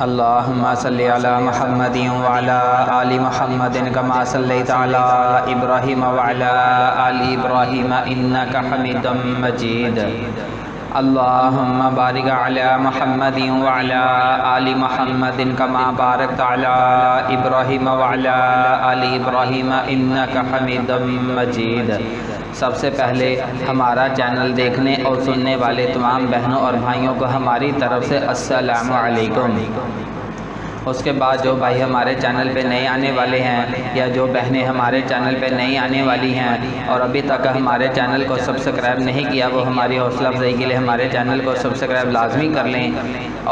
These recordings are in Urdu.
اللہم صلی علی محمد وعلی آل محمد کما صلیت علی ابراہیم وعلی آل ابراہیم انک حمید مجید۔ اللہم بارک علی محمد وعلی آل محمد کما بارکت علی ابراہیم وعلی آل ابراہیم انک حمید مجید۔ سب سے پہلے ہمارا چینل دیکھنے اور سننے والے تمام بہنوں اور بھائیوں کو ہماری طرف سے السلام علیکم۔ اس کے بعد جو بھائی ہمارے چینل پہ نئے آنے والے ہیں یا جو بہنیں ہمارے چینل پہ نئی آنے والی ہیں اور ابھی تک ہمارے چینل کو سبسکرائب نہیں کیا، وہ ہماری حوصلہ افزائی کے لیے ہمارے چینل کو سبسکرائب لازمی کر لیں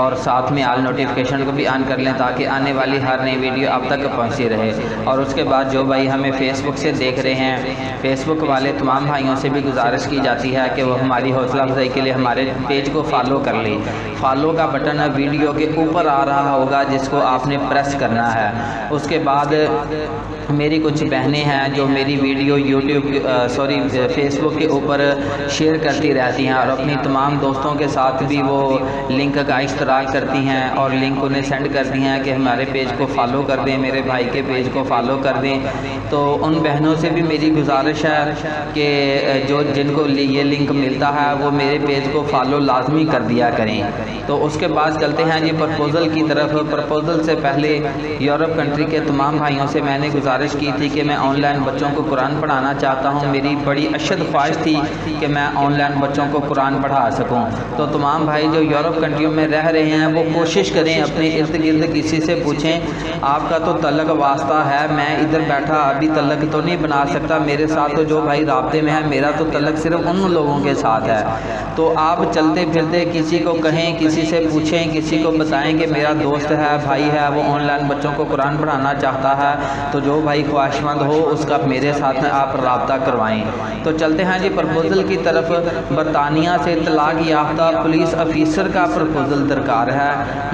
اور ساتھ میں آل نوٹیفیکیشن کو بھی آن کر لیں تاکہ آنے والی ہر نئی ویڈیو اب تک پہنچتی رہے۔ اور اس کے بعد جو بھائی ہمیں فیس بک سے دیکھ رہے ہیں، فیس بک والے تمام بھائیوں سے بھی گزارش کی جاتی ہے کہ وہ ہماری حوصلہ افزائی کے لیے ہمارے پیج کو فالو کر لیں۔ فالو کا بٹن ویڈیو کے اوپر آ رہا ہوگا جس کو آپ نے پریس کرنا ہے۔ اس کے بعد میری کچھ بہنیں ہیں جو میری ویڈیو فیس بک کے اوپر شیئر کرتی رہتی ہیں اور اپنی تمام دوستوں کے ساتھ بھی وہ لنک کا اشتراک کرتی ہیں اور لنک انہیں سینڈ کرتی ہیں کہ ہمارے پیج کو فالو کر دیں، میرے بھائی کے پیج کو فالو کر دیں۔ تو ان بہنوں سے بھی میری گزارش ہے کہ جن کو یہ لنک ملتا ہے وہ میرے پیج کو فالو لازمی کر دیا کریں۔ تو اس کے بعد چلتے ہیں جی پرپوزل کی طرف۔ پرپوزل سے پہلے یورپ کنٹری کے تمام بھائیوں سے میں نے گزارش کی تھی کہ میں آن لائن بچوں کو قرآن پڑھانا چاہتا ہوں۔ میری بڑی اشد خواہش تھی کہ میں آن لائن بچوں کو قرآن پڑھا سکوں۔ تو تمام بھائی جو یورپ کنٹریوں میں رہ رہے ہیں وہ کوشش کریں، اپنے ارد گرد کسی سے پوچھیں آپ کا تو تعلق واسطہ ہے، میں ادھر بیٹھا ابھی تعلق تو نہیں بنا سکتا، میرے ساتھ تو جو بھائی رابطے میں ہے میرا تو تعلق صرف ان لوگوں کے ساتھ ہے۔ تو آپ چلتے پھرتے کسی کو کہیں، کسی سے پوچھیں، کسی کو بتائیں کہ میرا دوست ہے، بھائی ہے، وہ آن لائن بچوں کو قرآن پڑھانا چاہتا ہے، تو جو بھائی خواہش مند ہو اس کا میرے ساتھ آپ رابطہ کروائیں۔ تو چلتے ہیں جی پرپوزل کی طرف۔ برطانیہ سے طلاق یافتہ پولیس افیسر کا پرپوزل درکار ہے۔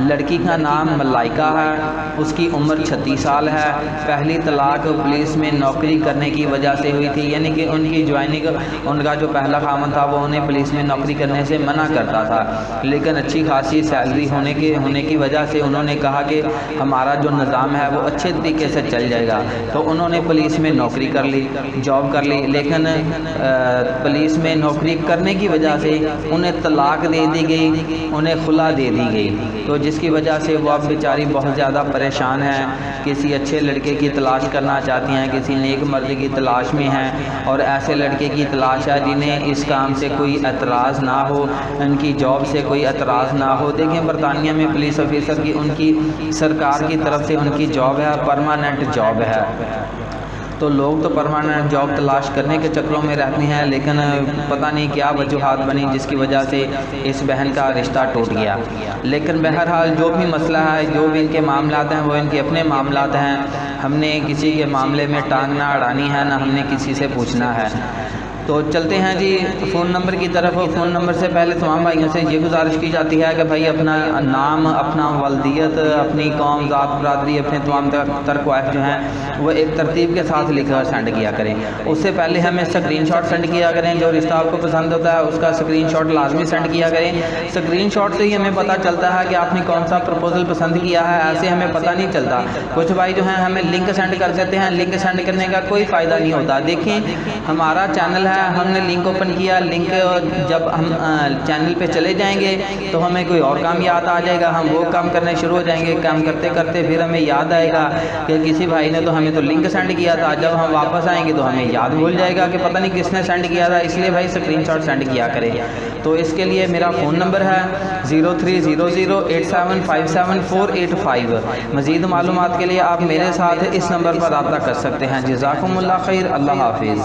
لڑکی کا نام ملائکہ ہے، اس کی عمر 36 سال ہے۔ پہلی طلاق پولیس میں نوکری کرنے کی وجہ سے ہوئی تھی، یعنی کہ ان کی جوائننگ، ان کا جو پہلا خامن تھا وہ انہیں پولیس میں نوکری کرنے سے منع کرتا تھا، لیکن اچھی خاصی سیلری ہونے کی وجہ سے انہوں نے کہا کہ ہمارا جو نظام ہے وہ اچھے طریقے سے چل جائے گا، تو انہوں نے پولیس میں نوکری کر لی، جاب کر لی، لیکن پولیس میں نوکری کرنے کی وجہ سے انہیں طلاق دے دی گئی، انہیں خلا دے دی گئی، تو جس کی وجہ سے وہ اب بیچاری بہت زیادہ پریشان ہیں، کسی اچھے لڑکے کی تلاش کرنا چاہتی ہیں، کسی نیک مرد کی تلاش میں ہیں اور ایسے لڑکے کی تلاش ہے جنہیں اس کام سے کوئی اعتراض نہ ہو، ان کی جاب سے کوئی اعتراض نہ ہو۔ دیکھیں برطانیہ میں پولیس افیسر کی ان کی سرکار کی طرف سے ان کی جاب ہے، پرماننٹ جاب ہے۔ تو لوگ تو پرماننٹ جاب تلاش کرنے کے چکروں میں رہتے ہیں، لیکن پتہ نہیں کیا وجوہات بنی جس کی وجہ سے اس بہن کا رشتہ ٹوٹ گیا۔ لیکن بہرحال جو بھی مسئلہ ہے، جو بھی ان کے معاملات ہیں وہ ان کے اپنے معاملات ہیں، ہم نے کسی کے معاملے میں ٹانگ نہ اڑانی ہے، نہ ہم نے کسی سے پوچھنا ہے۔ تو چلتے ہیں جی فون نمبر کی طرف۔ فون نمبر سے پہلے تمام بھائیوں سے یہ گزارش کی جاتی ہے کہ بھائی اپنا نام، اپنا والدیت، اپنی قوم، ذات، برادری، اپنے تمام تر خواہش جو ہیں وہ ایک ترتیب کے ساتھ لکھ کر سینڈ کیا کریں۔ اس سے پہلے ہمیں اسکرین شاٹ سینڈ کیا کریں، جو رشتہ آپ کو پسند ہوتا ہے اس کا اسکرین شاٹ لازمی سینڈ کیا کریں۔ اسکرین شاٹ سے ہی ہمیں پتہ چلتا ہے کہ آپ نے کون سا پرپوزل پسند کیا ہے، ایسے ہمیں پتہ نہیں چلتا۔ کچھ بھائی جو ہیں ہمیں لنک سینڈ کر دیتے ہیں، لنک سینڈ کرنے کا کوئی فائدہ نہیں ہوتا۔ دیکھیں ہمارا چینل ہے، ہم نے لنک اوپن کیا، لنک جب ہم چینل پہ چلے جائیں گے تو ہمیں کوئی اور کام یاد آ جائے گا، ہم وہ کام کرنے شروع ہو جائیں گے، کام کرتے کرتے پھر ہمیں یاد آئے گا کہ کسی بھائی نے تو ہمیں تو لنک سینڈ کیا تھا، جب ہم واپس آئیں گے تو ہمیں یاد بھول جائے گا کہ پتہ نہیں کس نے سینڈ کیا تھا، اس لیے بھائی اسکرین شاٹ سینڈ کیا کریں۔ تو اس کے لیے میرا فون نمبر ہے 0300875748 مزید معلومات کے لیے آپ میرے ساتھ اس نمبر پر رابطہ کر سکتے ہیں۔ جزاکم اللہ خیر، اللہ حافظ۔